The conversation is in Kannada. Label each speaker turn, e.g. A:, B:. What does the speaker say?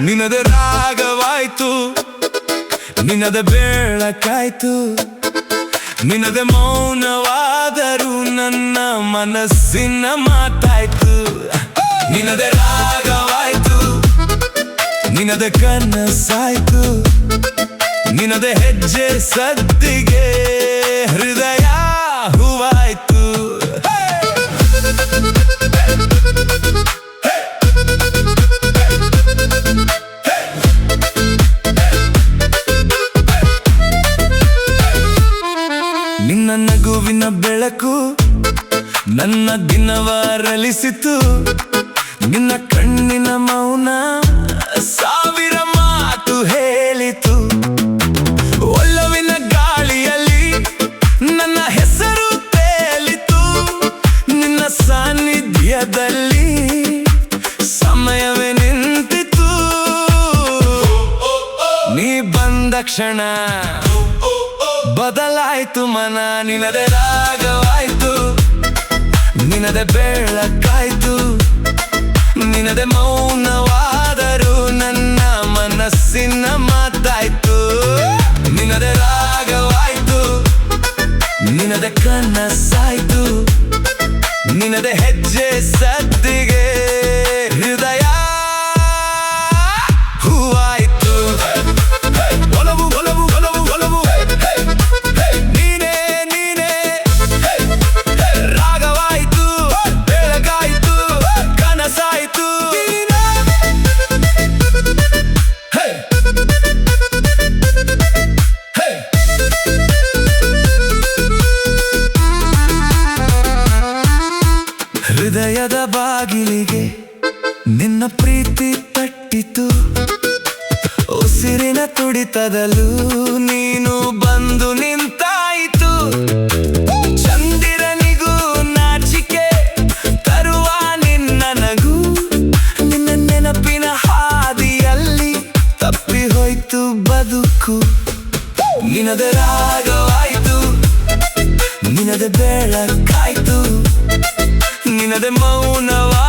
A: ನಿನದೆ ರಾಗವಾಯ್ತು, ನಿನದೆ ಬೆಳಕಾಯ್ತು, ನಿನದೆ ಮೌನವಾದರೂ ನನ್ನ ಮನಸ್ಸಿನ ಮಾತಾಯ್ತು. ನಿನದೆ ರಾಗವಾಯ್ತು, ನಿನದೆ ಕನಸಾಯ್ತು, ನಿನದೆ ಹೆಜ್ಜೆ ಸದ್ದಿಗೆ ಹೃದಯ ಹೂವಾಯ್ತು. ನಿನ್ನ ನಗುವಿನ ಬೆಳಕು ನನ್ನ ದಿನವರಳಿಸಿತು, ನಿನ್ನ ಕಣ್ಣಿನ ಮೌನ ಸಾವಿರ ಮಾತು ಹೇಳಿತು. ಒಲವಿನ ಗಾಳಿಯಲ್ಲಿ ನನ್ನ ಹೆಸರು ತೇಲಿತು, ನಿನ್ನ ಸಾನ್ನಿಧ್ಯದಲ್ಲಿ ಸಮಯವೇ ನಿಂತಿತು. ನೀ ಬಂದ ಕ್ಷಣ ಬದಲಾಯ್ತು ಮನ. ನಿನದೆ ರಾಗವಾಯ್ತು, ನಿನದೆ ಬೆಳಕಾಯ್ತು, ನಿನದೆ ಮೌನವಾದರೂ ನನ್ನ ಮನಸ್ಸಿನ ಮಾತಾಯ್ತು. ನಿನದೆ ರಾಗವಾಯ್ತು, ನಿನದೆ ಕನಸಾಯ್ತು, ನಿನದೆ ಹೆಜ್ಜೆ ಸದ್ದಿಗೆ ಹೃದಯ ಹೂವಾಯ್ತು. ಒಲವು ಒಲವು ಒಲವು ಒಲವು ನೀನೇ ನೀನೇ, ರಾಗವಾಯ್ತು, ಬೆಳಗಾಯ್ತು, ಕನಸಾಯ್ತು. ಹೃದಯದ ಬಾಗಿಲಿಗೆ ನಿನ್ನ ಪ್ರೀತಿ ತಟ್ಟಿತು, ಉಸಿರಿನ ತುಡಿತದಲ್ಲೂ ನೀನು ಬಂದು ನಿಂತಾಯಿತು. ಚಂದಿರನಿಗೂ ನಾಚಿಕೆ ತರುವ ನಿನ್ನ ನಗು, ನಿನ್ನ ನೆನಪಿನ ಹಾದಿಯಲ್ಲಿ ತಪ್ಪಿ ಹೋಯ್ತು ಬದುಕು. ನಿನದೆ ರಾಗವಾಯ್ತು, ನಿನದೆ ಬೆಳಕಾಯ್ತು, ನಿನದೆ ಮೌನವಾ